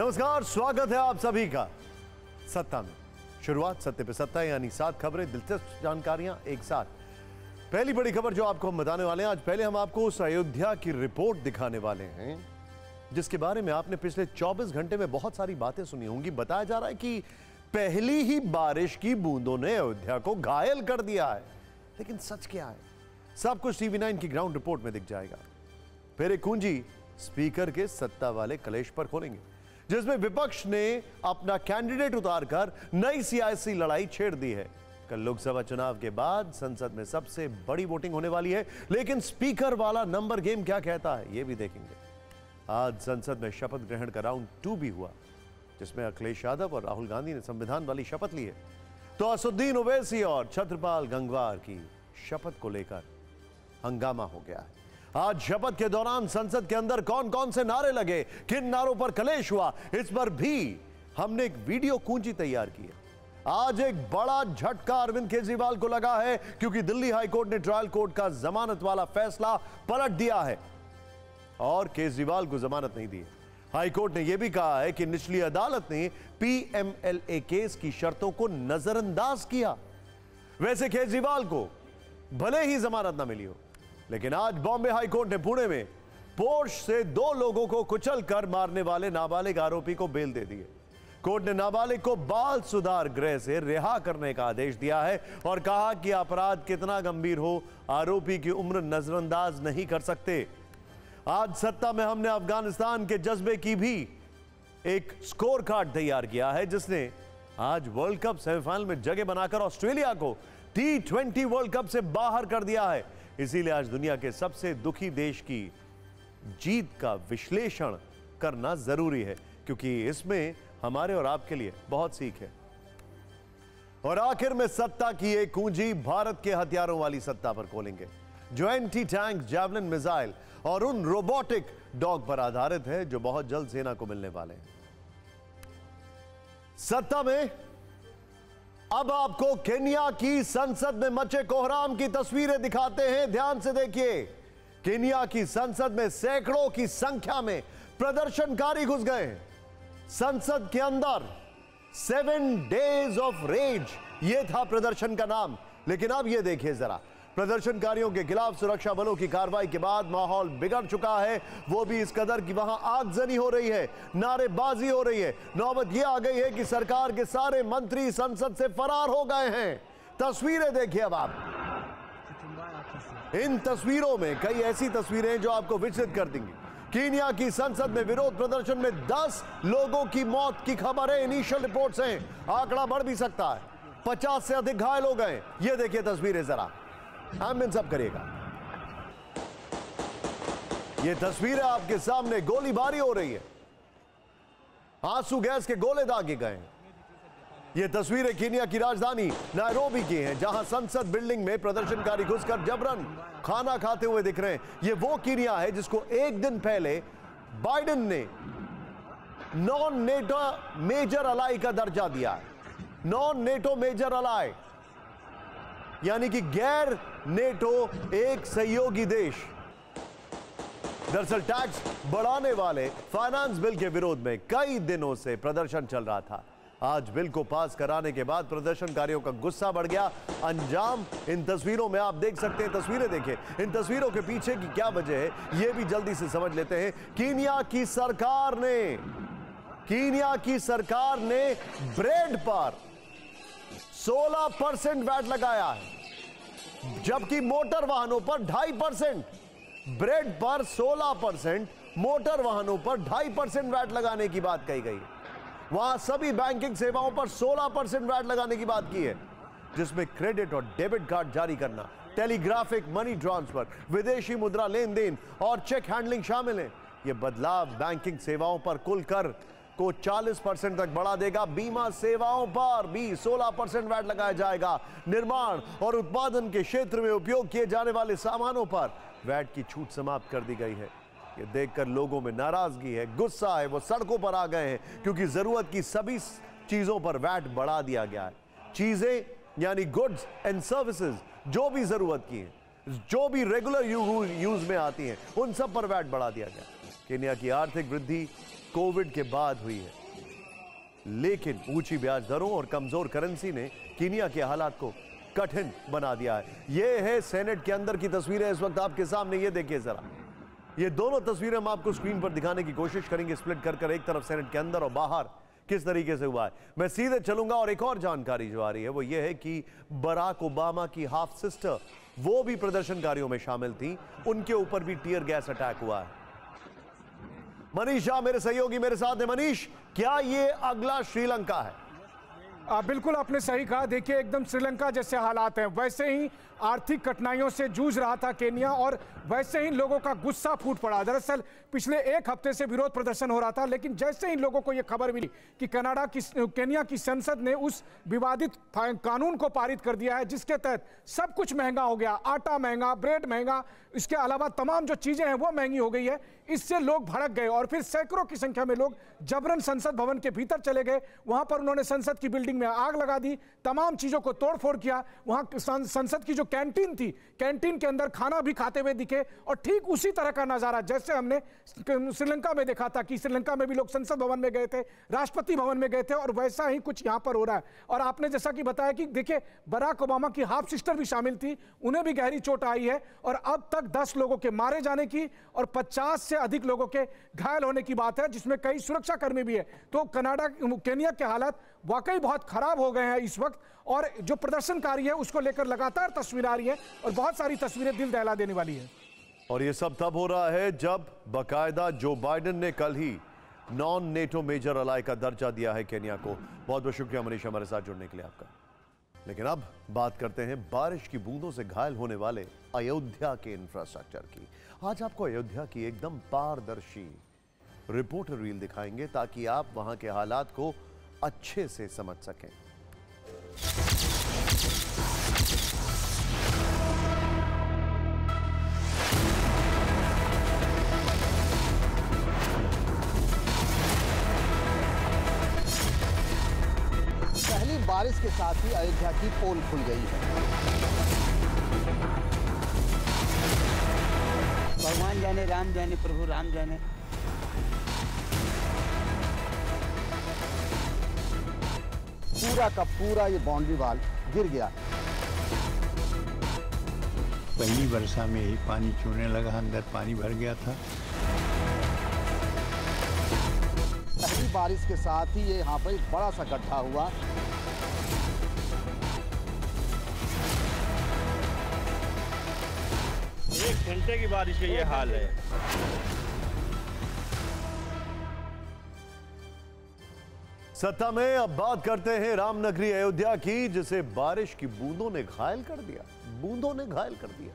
नमस्कार, स्वागत है आप सभी का सत्ता में। शुरुआत सत्ते पे सत्ता, यानी 7 खबरें, दिलचस्प जानकारियां एक साथ। पहली बड़ी खबर जो आपको हम बताने वाले हैं, आज पहले हम आपको उस अयोध्या की रिपोर्ट दिखाने वाले हैं जिसके बारे में आपने पिछले 24 घंटे में बहुत सारी बातें सुनी होंगी। बताया जा रहा है कि पहली ही बारिश की बूंदों ने अयोध्या को घायल कर दिया है। लेकिन सच क्या है, सब कुछ टीवी 9 की ग्राउंड रिपोर्ट में दिख जाएगा। फिर एक कुंजी स्पीकर के सत्ता वाले कलेश पर खोलेंगे, जिसमें विपक्ष ने अपना कैंडिडेट उतारकर नई सियासी लड़ाई छेड़ दी है। कल लोकसभा चुनाव के बाद संसद में सबसे बड़ी वोटिंग होने वाली है, लेकिन स्पीकर वाला नंबर गेम क्या कहता है यह भी देखेंगे। आज संसद में शपथ ग्रहण का राउंड 2 भी हुआ, जिसमें अखिलेश यादव और राहुल गांधी ने संविधान वाली शपथ ली है, तो असदुद्दीन ओवैसी और छत्रपाल गंगवार की शपथ को लेकर हंगामा हो गया है। आज शपथ के दौरान संसद के अंदर कौन कौन से नारे लगे, किन नारों पर कलेश हुआ, इस पर भी हमने एक वीडियो कुंजी तैयार की है। आज एक बड़ा झटका अरविंद केजरीवाल को लगा है, क्योंकि दिल्ली हाईकोर्ट ने ट्रायल कोर्ट का जमानत वाला फैसला पलट दिया है और केजरीवाल को जमानत नहीं दी। हाईकोर्ट ने यह भी कहा है कि निचली अदालत ने पीएमएलए केस की शर्तों को नजरअंदाज किया। वैसे केजरीवाल को भले ही जमानत ना मिली हो, लेकिन आज बॉम्बे हाईकोर्ट ने पुणे में पोर्श से 2 लोगों को कुचल कर मारने वाले नाबालिग आरोपी को बेल दे दी है। कोर्ट ने नाबालिग को बाल सुधार गृह से रिहा करने का आदेश दिया है और कहा कि अपराध कितना गंभीर हो, आरोपी की उम्र नजरअंदाज नहीं कर सकते। आज सत्ता में हमने अफगानिस्तान के जज्बे की भी एक स्कोर कार्ड तैयार किया है, जिसने आज वर्ल्ड कप सेमीफाइनल में जगह बनाकर ऑस्ट्रेलिया को T20 वर्ल्ड कप से बाहर कर दिया है। इसीलिए आज दुनिया के सबसे दुखी देश की जीत का विश्लेषण करना जरूरी है, क्योंकि इसमें हमारे और आपके लिए बहुत सीख है। और आखिर में सत्ता की एक कुंजी भारत के हथियारों वाली सत्ता पर खोलेंगे, जो एंटी टैंक जैवलिन मिसाइल और उन रोबोटिक डॉग पर आधारित है जो बहुत जल्द सेना को मिलने वाले हैं। सत्ता में अब आपको केन्या की संसद में मचे कोहराम की तस्वीरें दिखाते हैं। ध्यान से देखिए, केन्या की संसद में सैकड़ों की संख्या में प्रदर्शनकारी घुस गए हैं। संसद के अंदर 7 डेज ऑफ रेज, यह था प्रदर्शन का नाम। लेकिन अब यह देखिए जरा, प्रदर्शनकारियों के खिलाफ सुरक्षा बलों की कार्रवाई के बाद माहौल बिगड़ चुका है, वो भी इस कदर कि वहां आगजनी हो रही है, नारेबाजी हो रही है। नौबत यह आ गई है कि सरकार के सारे मंत्री संसद से फरार हो गए हैं। तस्वीरें देखिए अब आप। इन तस्वीरों में कई ऐसी तस्वीरें जो आपको विचलित कर देंगी। कीनिया की संसद में विरोध प्रदर्शन में 10 लोगों की मौत की खबर है। इनिशियल रिपोर्ट्स हैं, आंकड़ा बढ़ भी सकता है। 50 से अधिक घायल हो गए। ये देखिए तस्वीरें जरा, एम्बियंस सब करिएगा। ये तस्वीरें आपके सामने, गोलीबारी हो रही है, आंसू गैस के गोले दागे गए हैं। ये तस्वीरें कीनिया की राजधानी नायरोबी की हैं, जहां संसद बिल्डिंग में प्रदर्शनकारी घुसकर जबरन खाना खाते हुए दिख रहे हैं। ये वो कीनिया है जिसको एक दिन पहले बाइडेन ने नॉन नेटो मेजर अलाई का दर्जा दिया है। नॉन नेटो मेजर अलाई यानी कि गैर नेटो एक सहयोगी देश। दरअसल टैक्स बढ़ाने वाले फाइनेंस बिल के विरोध में कई दिनों से प्रदर्शन चल रहा था। आज बिल को पास कराने के बाद प्रदर्शनकारियों का गुस्सा बढ़ गया। अंजाम इन तस्वीरों में आप देख सकते हैं। तस्वीरें देखिए, इन तस्वीरों के पीछे की क्या वजह है यह भी जल्दी से समझ लेते हैं। कीनिया की सरकार ने ब्रेड पर 16% वैट लगाया है, जबकि मोटर वाहनों पर 2.5%। ब्रेड पर 16%, मोटर वाहनों पर 2.5% वैट लगाने की बात कही गई है। वहां सभी बैंकिंग सेवाओं पर 16% वैट लगाने की बात की है, जिसमें क्रेडिट और डेबिट कार्ड जारी करना, टेलीग्राफिक मनी ट्रांसफर, विदेशी मुद्रा लेन देन और चेक हैंडलिंग शामिल है। यह बदलाव बैंकिंग सेवाओं पर कुल कर को 40% तक बढ़ा देगा। बीमा सेवाओं पर भी 16% वैट लगाया जाएगा। निर्माण और उत्पादन के क्षेत्र में उपयोग किए जाने वाले सामानों पर वैट की छूट समाप्त कर दी गई है। ये देखकर लोगों में नाराजगी है, गुस्सा है, वो सड़कों पर आ गए हैं, क्योंकि जरूरत की सभी चीजों पर वैट बढ़ा दिया गया है। चीजें यानी गुड्स एंड सर्विसेज, जो भी जरूरत की हैं, जो भी रेगुलर यूज में आती हैं, उन सब पर वैट बढ़ा दिया गया। केन्या की आर्थिक वृद्धि कोविड के बाद हुई है, लेकिन ऊंची ब्याज दरों और कमजोर करेंसी ने केन्या के हालात को कठिन बना दिया है। यह है सेनेट के अंदर की तस्वीरें इस वक्त आपके सामने, ये देखिए जरा। ये दोनों तस्वीरें हम आपको स्क्रीन पर दिखाने की कोशिश करेंगे, स्प्लिट कर कर, एक तरफ सेनेट के अंदर और बाहर किस तरीके से हुआ है। मैं सीधे चलूंगा और एक और जानकारी जो आ रही है वो ये है कि बराक ओबामा की हाफ सिस्टर, वो भी प्रदर्शनकारियों में शामिल थी, उनके ऊपर भी टीयर गैस अटैक हुआ है। मनीष झा मेरे सहयोगी मेरे साथ है। मनीष, क्या ये अगला श्रीलंका है? बिल्कुल आपने सही कहा। देखिए, एकदम श्रीलंका जैसे हालात हैं, वैसे ही आर्थिक कठिनाइयों से जूझ रहा था केन्या और वैसे ही लोगों का गुस्सा फूट पड़ा। दरअसल पिछले एक हफ्ते से विरोध प्रदर्शन हो रहा था, लेकिन जैसे ही लोगों को यह खबर मिली कि केन्या की संसद ने उस विवादित कानून को पारित कर दिया है जिसके तहत सब कुछ महंगा हो गया, आटा महंगा, ब्रेड महंगा, इसके अलावा तमाम जो चीजें हैं वो महंगी हो गई है, इससे लोग भड़क गए और फिर सैकड़ों की संख्या में लोग जबरन संसद भवन के भीतर चले गए। वहां पर उन्होंने संसद की बिल्डिंग में आग लगा दी, तमाम चीजों को तोड़फोड़ किया। वहां संसद की जो कैंटीन थी, कैंटीन के अंदर खाना भी खाते हुए दिखे और ठीक उसी तरह का नजारा जैसे हमने श्रीलंका में देखा था कि श्रीलंका में भी लोग संसद भवन में गए थे, राष्ट्रपति भवन में गए थे, और वैसा ही कुछ यहां पर हो रहा है। और आपने जैसा कि बताया कि देखिए, बराक ओबामा की हाफ सिस्टर भी शामिल थी, उन्हें भी गहरी चोट आई है और अब तक 10 लोगों के मारे जाने की और 50 से अधिक लोगों के घायल होने की बात है, जिसमें कई सुरक्षाकर्मी भी है। तो केन्या के हालात वाकई बहुत खराब हो गए हैं इस वक्त, और जो प्रदर्शनकारी है उसको लेकर लगातार तस्वीर आ रही है और बहुत सारी तस्वीरें दिल दहला देने वाली है। और ये सब तब हो रहा है जब बाकायदा जो बाइडेन ने कल ही नॉन नेटो मेजर अलाई का दर्जा दिया है केन्या को। बहुत बहुत शुक्रिया मनीष हमारे साथ जुड़ने के लिए आपका। लेकिन अब बात करते हैं बारिश की बूंदों से घायल होने वाले अयोध्या के इंफ्रास्ट्रक्चर की। आज आपको अयोध्या की एकदम पारदर्शी रिपोर्टर रील दिखाएंगे ताकि आप वहां के हालात को अच्छे से समझ सकें। पहली बारिश के साथ ही अयोध्या की पोल खुल गई है। भगवान जाने, राम जाने, प्रभु राम जाने। पूरा का पूरा ये बाउंड्री वाल गिर गया। पहली वर्षा में ही पानी चूने लगा, अंदर पानी भर गया था। पहली बारिश के साथ ही ये यहाँ पर एक बड़ा सा गड्ढा हुआ। एक घंटे की बारिश का ये हाल है। सत्ता में अब बात करते हैं रामनगरी अयोध्या की, जिसे बारिश की बूंदों ने घायल कर दिया। बूंदों ने घायल कर दिया।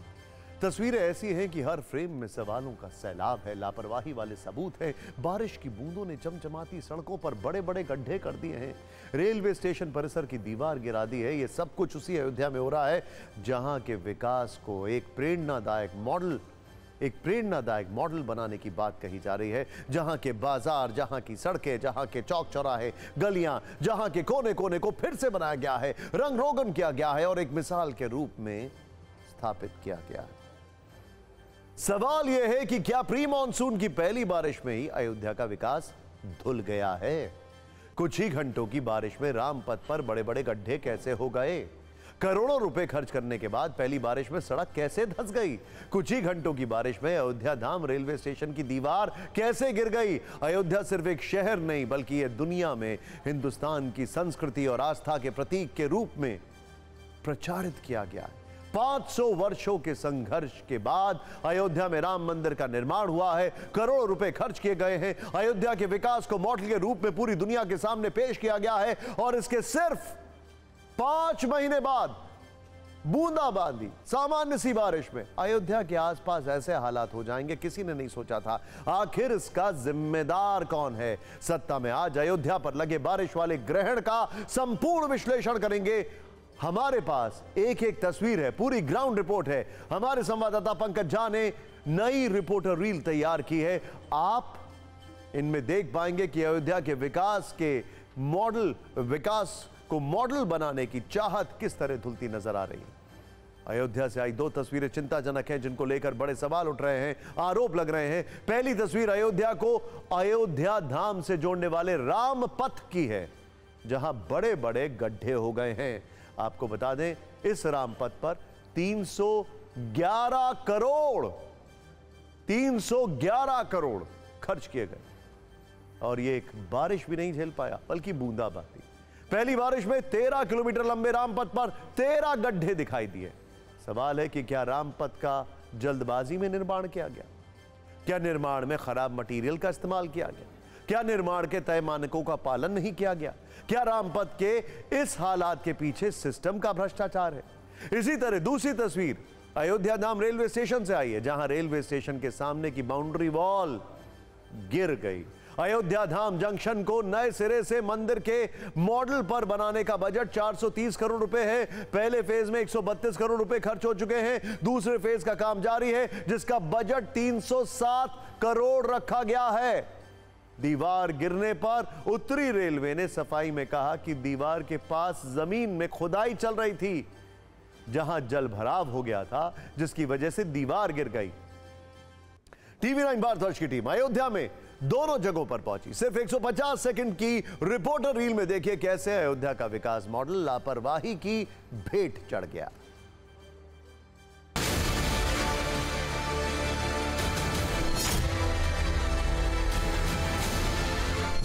तस्वीरें ऐसी हैं कि हर फ्रेम में सवालों का सैलाब है, लापरवाही वाले सबूत हैं। बारिश की बूंदों ने चमचमाती सड़कों पर बड़े बड़े गड्ढे कर दिए हैं, रेलवे स्टेशन परिसर की दीवार गिरा दी है। ये सब कुछ उसी अयोध्या में हो रहा है जहां के विकास को एक प्रेरणादायक मॉडल बनाने की बात कही जा रही है। जहां के बाजार, जहां की सड़कें, जहां के चौक चौराहे, गलियां, जहां के कोने कोने को फिर से बनाया गया है, रंग रोगन किया गया है और एक मिसाल के रूप में स्थापित किया गया है। सवाल यह है कि क्या प्री मॉनसून की पहली बारिश में ही अयोध्या का विकास धुल गया है? कुछ ही घंटों की बारिश में रामपथ पर बड़े बड़े गड्ढे कैसे हो गए? करोड़ों रुपए खर्च करने के बाद पहली बारिश में सड़क कैसे धंस गई? कुछ ही घंटों की बारिश में अयोध्या धाम रेलवे स्टेशन की दीवार कैसे गिर गई? अयोध्या सिर्फ एक शहर नहीं बल्कि यह दुनिया में हिंदुस्तान की संस्कृति और आस्था के प्रतीक के रूप में प्रचारित किया गया है। 500 वर्षों के संघर्ष के बाद अयोध्या में राम मंदिर का निर्माण हुआ है। करोड़ों रुपए खर्च किए गए हैं। अयोध्या के विकास को मॉडल के रूप में पूरी दुनिया के सामने पेश किया गया है और इसके सिर्फ 5 महीने बाद बूंदाबांदी, सामान्य सी बारिश में अयोध्या के आसपास ऐसे हालात हो जाएंगे, किसी ने नहीं सोचा था। आखिर इसका जिम्मेदार कौन है? सत्ता में आज अयोध्या पर लगे बारिश वाले ग्रहण का संपूर्ण विश्लेषण करेंगे। हमारे पास एक एक तस्वीर है, पूरी ग्राउंड रिपोर्ट है। हमारे संवाददाता पंकज झा ने नई रिपोर्टर रील तैयार की है। आप इनमें देख पाएंगे कि अयोध्या के विकास को मॉडल बनाने की चाहत किस तरह धुलती नजर आ रही है। अयोध्या से आई दो तस्वीरें चिंताजनक हैं, जिनको लेकर बड़े सवाल उठ रहे हैं, आरोप लग रहे हैं। पहली तस्वीर अयोध्या को अयोध्या धाम से जोड़ने वाले राम पथ की है, जहां बड़े बड़े गड्ढे हो गए हैं। आपको बता दें, इस राम पथ पर 311 करोड़ खर्च किए गए और ये एक बारिश भी नहीं झेल पाया, बल्कि बूंदाबांदी। पहली बारिश में 13 किलोमीटर लंबे रामपथ पर 13 गड्ढे दिखाई दिए। सवाल है कि क्या रामपथ का जल्दबाजी में निर्माण किया गया? क्या निर्माण में खराब मटेरियल का इस्तेमाल किया गया? क्या निर्माण के तय मानकों का पालन नहीं किया गया? क्या रामपथ के इस हालात के पीछे सिस्टम का भ्रष्टाचार है? इसी तरह दूसरी तस्वीर अयोध्या धाम रेलवे स्टेशन से आई है, जहां रेलवे स्टेशन के सामने की बाउंड्री वॉल गिर गई। अयोध्या धाम जंक्शन को नए सिरे से मंदिर के मॉडल पर बनाने का बजट 430 करोड़ रुपए है। पहले फेज में 132 करोड़ रुपए खर्च हो चुके हैं। दूसरे फेज का काम जारी है, जिसका बजट 307 करोड़ रखा गया है। दीवार गिरने पर उत्तरी रेलवे ने सफाई में कहा कि दीवार के पास जमीन में खुदाई चल रही थी, जहां जल भराव हो गया था, जिसकी वजह से दीवार गिर गई। टीवी 9 भारतवर्ष की टीम अयोध्या में दोनों जगहों पर पहुंची। सिर्फ 150 सेकंड की रिपोर्टर रील में देखिए कैसे अयोध्या का विकास मॉडल लापरवाही की भेंट चढ़ गया।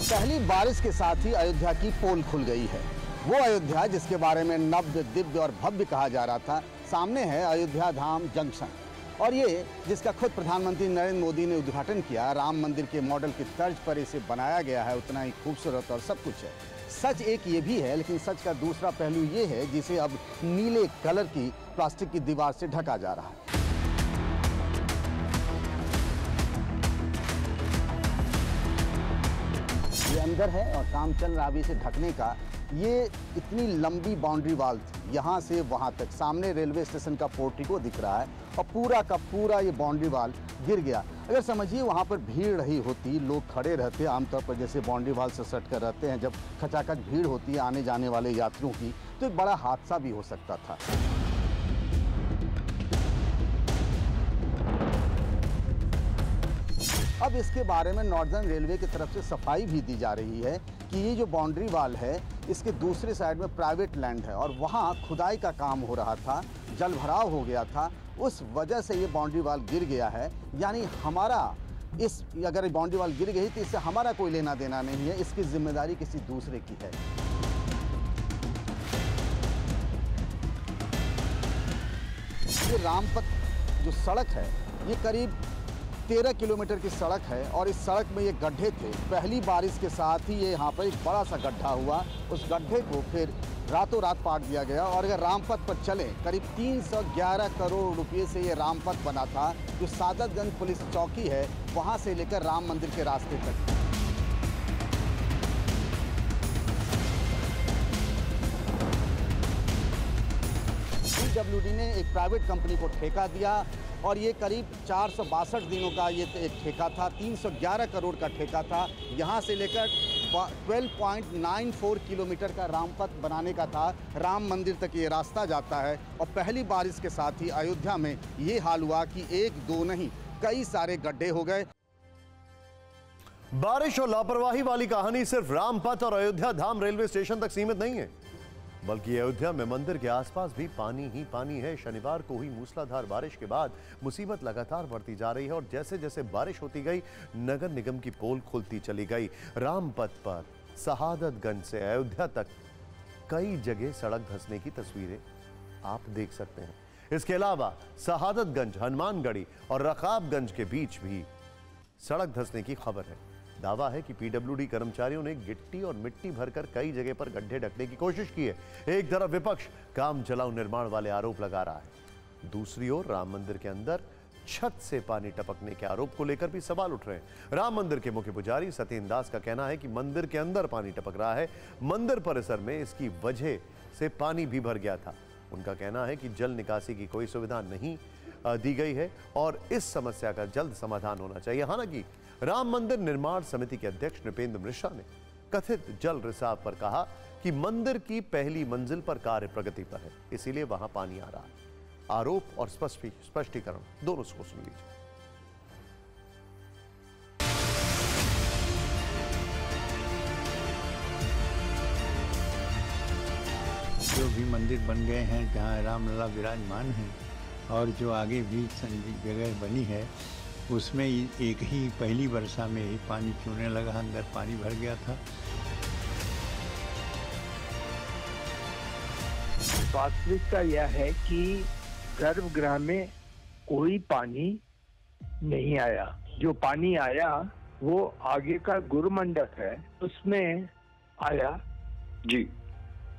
पहली बारिश के साथ ही अयोध्या की पोल खुल गई है। वो अयोध्या जिसके बारे में नव्य, दिव्य और भव्य कहा जा रहा था, सामने है अयोध्या धाम जंक्शन, और ये जिसका खुद प्रधानमंत्री नरेंद्र मोदी ने उद्घाटन किया। राम मंदिर के मॉडल की तर्ज पर इसे बनाया गया है, उतना ही खूबसूरत और सब कुछ है। सच एक ये भी है, लेकिन सच का दूसरा पहलू ये है जिसे अब नीले कलर की प्लास्टिक की दीवार से ढका जा रहा है। ये अंदर है और काम चल रहा, अभी इसे ढकने का। ये इतनी लंबी बाउंड्री वॉल थी, यहाँ से वहाँ तक। सामने रेलवे स्टेशन का पोर्टिको दिख रहा है और पूरा का पूरा ये बाउंड्री वॉल गिर गया। अगर समझिए वहाँ पर भीड़ रही होती, लोग खड़े रहते, आमतौर पर जैसे बाउंड्री वॉल से सट कर रहते हैं, जब खचाखच भीड़ होती है आने जाने वाले यात्रियों की, तो एक बड़ा हादसा भी हो सकता था। अब इसके बारे में नॉर्दर्न रेलवे की तरफ से सफाई भी दी जा रही है कि ये जो बाउंड्री वॉल है, इसके दूसरे साइड में प्राइवेट लैंड है और वहाँ खुदाई का काम हो रहा था, जल भराव हो गया था, उस वजह से ये बाउंड्री वॉल गिर गया है। यानी हमारा अगर बाउंड्री वॉल गिर गई तो इससे हमारा कोई लेना देना नहीं है, इसकी जिम्मेदारी किसी दूसरे की है। ये रामपथ जो सड़क है, ये करीब 13 किलोमीटर की सड़क है और इस सड़क में ये गड्ढे थे। पहली बारिश के साथ ही ये यहाँ पर एक बड़ा सा गड्ढा हुआ, उस गड्ढे को फिर रातों रात पाट दिया गया और अगर रामपथ पर चले, करीब 311 करोड़ रुपए से ये रामपथ बना था, जो सादतगंज पुलिस चौकी है वहाँ से लेकर राम मंदिर के रास्ते तक। PWD ने एक प्राइवेट कंपनी को ठेका दिया और ये करीब 462 दिनों का ये एक ठेका था, 311 करोड़ का ठेका था। यहाँ से लेकर 12.94 किलोमीटर का रामपथ बनाने का था। राम मंदिर तक ये रास्ता जाता है और पहली बारिश के साथ ही अयोध्या में ये हाल हुआ कि एक दो नहीं, कई सारे गड्ढे हो गए। बारिश और लापरवाही वाली कहानी सिर्फ रामपथ और अयोध्या धाम रेलवे स्टेशन तक सीमित नहीं है, बल्कि अयोध्या में मंदिर के आसपास भी पानी ही पानी है। शनिवार को हुई मूसलाधार बारिश के बाद मुसीबत लगातार बढ़ती जा रही है और जैसे जैसे बारिश होती गई, नगर निगम की पोल खुलती चली गई। रामपथ पर शहादतगंज से अयोध्या तक कई जगह सड़क धंसने की तस्वीरें आप देख सकते हैं। इसके अलावा शहादतगंज, हनुमानगढ़ी और रकाबगंज के बीच भी सड़क धंसने की खबर है। दावा है कि PWD कर्मचारियों ने गिट्टी और मिट्टी भरकर कई जगह पर गड्ढे ढकने की कोशिश की है। एक तरफ विपक्ष काम चलाऊ निर्माण वाले आरोप लगा रहा है, दूसरी ओर राम मंदिर के अंदर छत से पानी टपकने के आरोप को लेकर भी सवाल उठ रहे हैं। राम मंदिर के मुख्य पुजारी सत्येंद्र दास का कहना है कि मंदिर के अंदर पानी टपक रहा है, मंदिर परिसर में इसकी वजह से पानी भी भर गया था। उनका कहना है कि जल निकासी की कोई सुविधा नहीं दी गई है और इस समस्या का जल्द समाधान होना चाहिए। हालांकि राम मंदिर निर्माण समिति के अध्यक्ष नृपेंद्र मिश्रा ने कथित जल रिसाव पर कहा कि मंदिर की पहली मंजिल पर कार्य प्रगति पर है, इसीलिए वहां पानी आ रहा है। आरोप और स्पष्टीकरण दोनों को सुन लीजिए। जो भी मंदिर बन गए हैं जहाँ रामलला विराजमान हैं और जो आगे भी जगह बनी है उसमें एक ही पहली वर्षा में ही पानी चूने लगा, अंदर पानी भर गया था। वास्तविकता यह है कि गर्भगृह में कोई पानी नहीं आया। जो पानी आया वो आगे का गुरु मंडप है उसमें आया जी,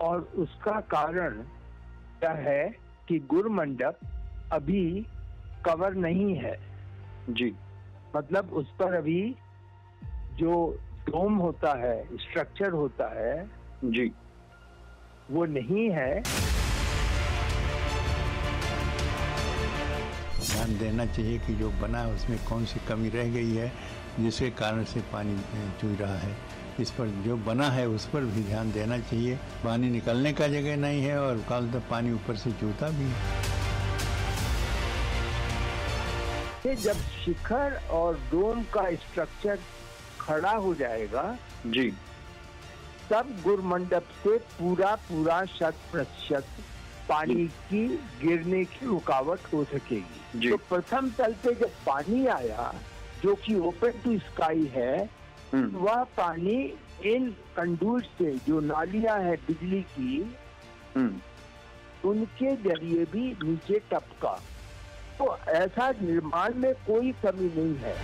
और उसका कारण यह है कि गुरु मंडप अभी कवर नहीं है जी, मतलब उस पर अभी जो डोम होता है, स्ट्रक्चर होता है जी, वो नहीं है। ध्यान देना चाहिए कि जो बना है उसमें कौन सी कमी रह गई है जिसके कारण से पानी चूह रहा है। इस पर जो बना है उस पर भी ध्यान देना चाहिए। पानी निकलने का जगह नहीं है और कल तक पानी ऊपर से चूहता भी है। जब शिखर और डोम का स्ट्रक्चर खड़ा हो जाएगा जी, तब गुरु मंडप से पूरा 100% पानी की गिरने की रुकावट हो सकेगी। तो प्रथम तल पे जब पानी आया जो कि ओपन टू स्काई है, वह पानी इन कंडूट से जो नालियां है बिजली की, उनके जरिए भी नीचे टपका। तो ऐसा निर्माण में कोई कमी नहीं है।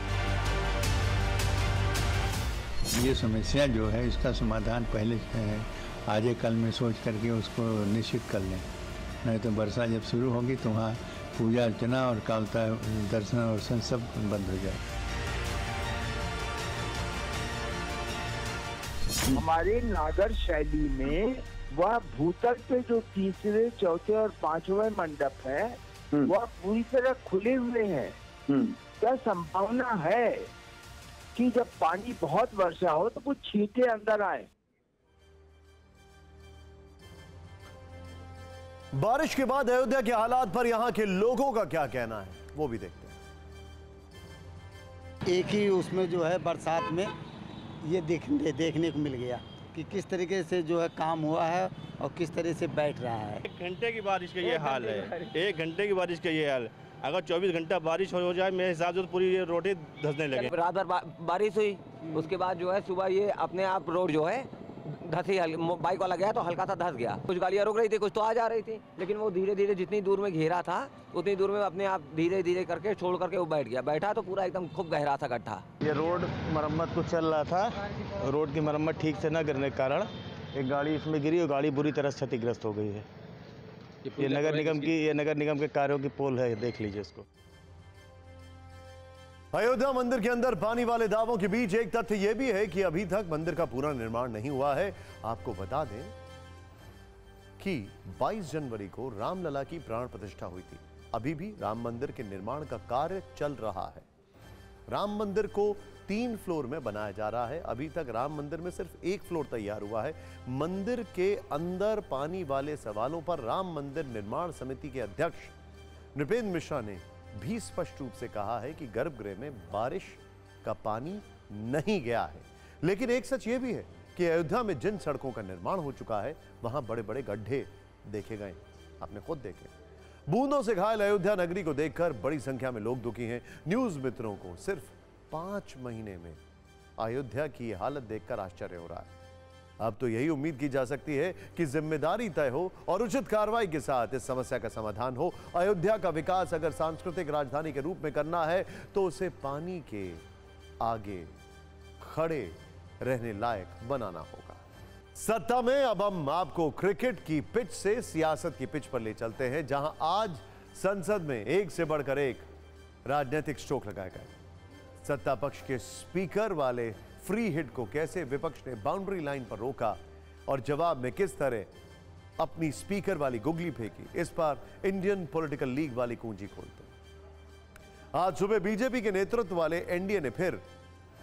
ये समस्या जो है इसका समाधान पहले आजे कल में सोच करके उसको निश्चित कर लें, नहीं तो वर्षा जब शुरू होगी तो वहाँ पूजा अर्चना और कालता दर्शन और सब बंद हो जाए। हमारे नागर शैली में वह भूतल पे जो तीसरे, चौथे और पांचवें मंडप है वह पूरी तरह खुले हुए हैं। क्या संभावना है कि जब पानी बहुत वर्षा हो तो कुछ छींटे अंदर आए। बारिश के बाद अयोध्या के हालात पर यहां के लोगों का क्या कहना है वो भी देखते हैं। एक ही उसमें जो है बरसात में ये देखने को मिल गया कि किस तरीके से जो है काम हुआ है और किस तरह से बैठ रहा है। 1 घंटे की बारिश का ये हाल है। 1 घंटे की बारिश का ये हाल। अगर 24 घंटा बारिश हो जाए मेरे हिसाब से तो पूरी ये रोडें धंसने लगे। रात भर बारिश हुई, उसके बाद जो है सुबह ये अपने आप रोड जो है धसी, बाइक वाला गया तो हल्का सा धस गया। कुछ गाड़ियाँ रुक रही थी, कुछ तो आ जा रही थी, लेकिन वो धीरे धीरे जितनी दूर में घेरा था उतनी दूर में अपने आप धीरे धीरे करके छोड़ करके वो बैठ गया। बैठा तो पूरा एकदम खूब गहरा था गड्ढा। ये रोड मरम्मत कुछ चल रहा था, रोड की मरम्मत ठीक से न करने के कारण एक गाड़ी इसमें गिरी और गाड़ी बुरी तरह क्षतिग्रस्त हो गई है। ये नगर निगम के कार्यों की पोल है, देख लीजिए इसको। अयोध्या मंदिर के अंदर पानी वाले दावों के बीच एक तथ्य यह भी है कि अभी तक मंदिर का पूरा निर्माण नहीं हुआ है। आपको बता दें कि 22 जनवरी को रामलला की प्राण प्रतिष्ठा हुई थी। अभी भी राम मंदिर के निर्माण का कार्य चल रहा है। राम मंदिर को 3 फ्लोर में बनाया जा रहा है। अभी तक राम मंदिर में सिर्फ 1 फ्लोर तैयार हुआ है। मंदिर के अंदर पानी वाले सवालों पर राम मंदिर निर्माण समिति के अध्यक्ष नृपेंद्र मिश्रा ने भी स्पष्ट रूप से कहा है कि गर्भगृह में बारिश का पानी नहीं गया है। लेकिन एक सच यह भी है कि अयोध्या में जिन सड़कों का निर्माण हो चुका है वहां बड़े बड़े गड्ढे देखे गए। आपने खुद देखे। बूंदों से घायल अयोध्या नगरी को देखकर बड़ी संख्या में लोग दुखी हैं। न्यूज मित्रों को सिर्फ 5 महीने में अयोध्या की हालत देखकर आश्चर्य हो रहा है। अब तो यही उम्मीद की जा सकती है कि जिम्मेदारी तय हो और उचित कार्रवाई के साथ इस समस्या का समाधान हो। अयोध्या का विकास अगर सांस्कृतिक राजधानी के रूप में करना है तो उसे पानी के आगे खड़े रहने लायक बनाना होगा। सत्ता में अब हम आपको क्रिकेट की पिच से सियासत की पिच पर ले चलते हैं, जहां आज संसद में एक से बढ़कर एक राजनीतिक स्ट्रोक लगाए गए। सत्ता पक्ष के स्पीकर वाले फ्री हिट को कैसे विपक्ष ने बाउंड्री लाइन पर रोका और जवाब में किस तरह अपनी स्पीकर वाली गुगली फेंकी, इस पर इंडियन पॉलिटिकल लीग वाली कुंजी खोलते। आज सुबह बीजेपी के नेतृत्व वाले एनडीए ने फिर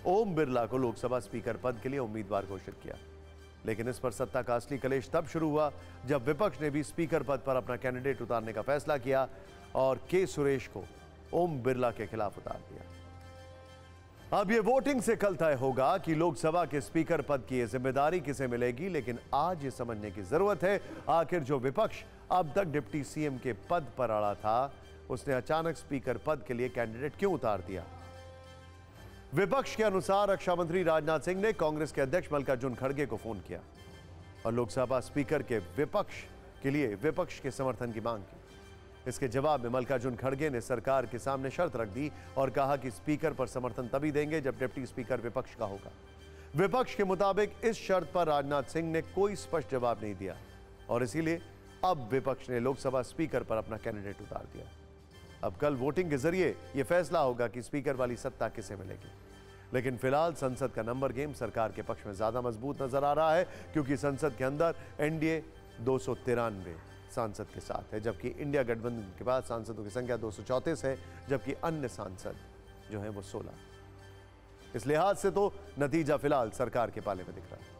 ओम बिरला को लोकसभा स्पीकर पद के लिए उम्मीदवार घोषित किया। लेकिन इस पर सत्ता का असली कलेश तब शुरू हुआ जब विपक्ष ने भी स्पीकर पद पर अपना कैंडिडेट उतारने का फैसला किया और के सुरेश को ओम बिरला के खिलाफ उतार दिया। अब यह वोटिंग से कल तय होगा कि लोकसभा के स्पीकर पद की जिम्मेदारी किसे मिलेगी, लेकिन आज ये समझने की जरूरत है आखिर जो विपक्ष अब तक डिप्टी सीएम के पद पर अड़ा था, उसने अचानक स्पीकर पद के लिए कैंडिडेट क्यों उतार दिया। विपक्ष के अनुसार रक्षा मंत्री राजनाथ सिंह ने कांग्रेस के अध्यक्ष मल्लिकार्जुन खड़गे को फोन किया और लोकसभा स्पीकर के विपक्ष के लिए विपक्ष के समर्थन की मांग की। इसके जवाब में मल्लिकार्जुन खड़गे ने सरकार के सामने शर्त रख दी और कहा कि स्पीकर पर समर्थन तभी देंगे जब डिप्टी स्पीकर विपक्ष का होगा। विपक्ष के मुताबिक इस शर्त पर राजनाथ सिंह ने कोई स्पष्ट जवाब नहीं दिया और इसीलिए अब विपक्ष ने लोकसभा स्पीकर पर अपना कैंडिडेट उतार दिया। अब कल वोटिंग के जरिए यह फैसला होगा कि स्पीकर वाली सत्ता किसे मिलेगी, लेकिन फिलहाल संसद का नंबर गेम सरकार के पक्ष में ज्यादा मजबूत नजर आ रहा है क्योंकि संसद के अंदर एनडीए 293 सांसद के साथ है, जबकि इंडिया गठबंधन के बाद सांसदों की संख्या 234 है, जबकि अन्य सांसद जो हैं वो 16। इस लिहाज से तो नतीजा फिलहाल सरकार के पाले में दिख रहा है।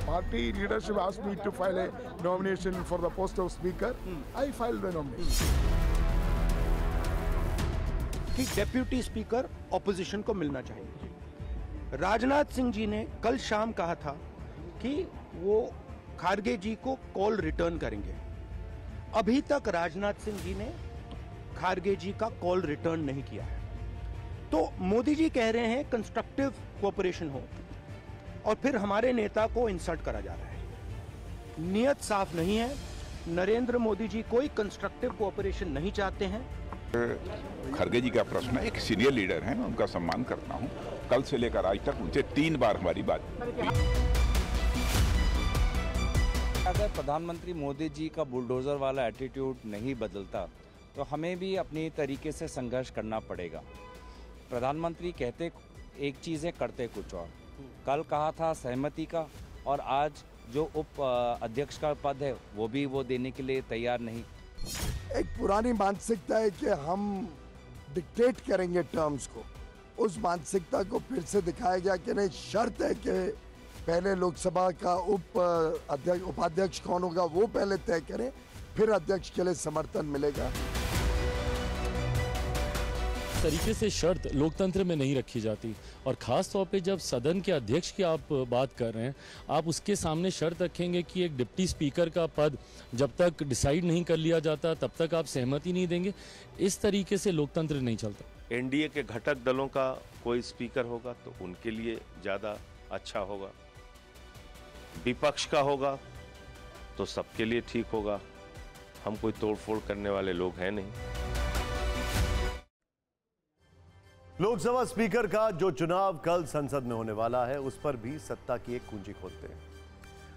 Party leadership asked me to file a nomination for the post of speaker. I filed the nomination. कि डेप्यूटी स्पीकर ऑपोजिशन को मिलना चाहिए। राजनाथ सिंह जी ने कल शाम कहा था कि वो खारगे जी को कॉल रिटर्न करेंगे। अभी तक राजनाथ सिंह जी ने खारगे जी का कॉल रिटर्न नहीं किया है। तो मोदी जी कह रहे हैं कंस्ट्रक्टिव कोऑपरेशन हो और फिर हमारे नेता को इंसल्ट करा जा रहा है। नियत साफ नहीं है। नरेंद्र मोदी जी कोई कंस्ट्रक्टिव कोऑपरेशन नहीं चाहते हैं। खड़गे जी का प्रश्न है, एक सीनियर लीडर हैं, मैं उनका सम्मान करता हूं। कल से लेकर आज तक उनसे 3 बार हमारी बात हुई। अगर प्रधानमंत्री मोदी जी का बुलडोजर वाला एटीट्यूड नहीं बदलता तो हमें भी अपनी तरीके से संघर्ष करना पड़ेगा। प्रधानमंत्री कहते एक चीज़ है, करते कुछ और। कल कहा था सहमति का और आज जो उप अध्यक्ष का पद है वो भी वो देने के लिए तैयार नहीं। एक पुरानी मानसिकता है कि हम डिक्टेट करेंगे टर्म्स को, उस मानसिकता को फिर से दिखाया गया कि नहीं, शर्त है कि पहले लोकसभा का उपाध्यक्ष कौन होगा वो पहले तय करें, फिर अध्यक्ष के लिए समर्थन मिलेगा। तरीके से शर्त लोकतंत्र में नहीं रखी जाती और ख़ास तौर पे जब सदन के अध्यक्ष की आप बात कर रहे हैं, आप उसके सामने शर्त रखेंगे कि एक डिप्टी स्पीकर का पद जब तक डिसाइड नहीं कर लिया जाता तब तक आप सहमति नहीं देंगे। इस तरीके से लोकतंत्र नहीं चलता। एनडीए के घटक दलों का कोई स्पीकर होगा तो उनके लिए ज़्यादा अच्छा होगा, विपक्ष का होगा तो सबके लिए ठीक होगा। हम कोई तोड़फोड़ करने वाले लोग हैं नहीं। लोकसभा स्पीकर का जो चुनाव कल संसद में होने वाला है उस पर भी सत्ता की एक कुंजी खोलते हैं।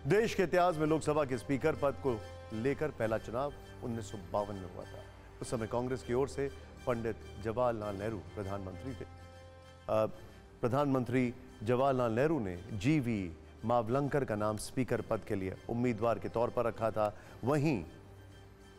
देश के इतिहास में लोकसभा के स्पीकर पद को लेकर पहला चुनाव 1952 में हुआ था। उस समय कांग्रेस की ओर से पंडित जवाहरलाल नेहरू प्रधानमंत्री थे। प्रधानमंत्री जवाहरलाल नेहरू ने जीवी मावलंकर का नाम स्पीकर पद के लिए उम्मीदवार के तौर पर रखा था। वहीं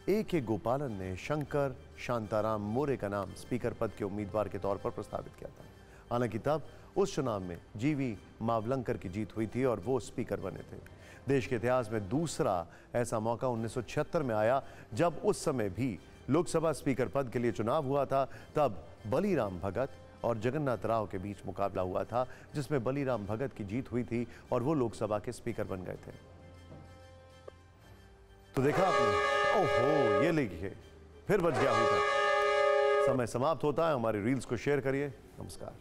ए.के. गोपालन ने शंकर शांताराम मोरे का नाम स्पीकर पद के उम्मीदवार के तौर पर प्रस्तावित किया था। हालांकि तब उस चुनाव में जीवी मावलंकर की जीत हुई थी और वो स्पीकर बने थे। देश के इतिहास में दूसरा ऐसा मौका 1976 में आया जब उस समय भी लोकसभा स्पीकर पद के लिए चुनाव हुआ था। तब बलीराम भगत और जगन्नाथ राव के बीच मुकाबला हुआ था जिसमें बलीराम भगत की जीत हुई थी और वो लोकसभा के स्पीकर बन गए थे। तो देखा आपने, ओहो ये लिखिए फिर बच गया होता। समय समाप्त होता है। हमारी रील्स को शेयर करिए। नमस्कार।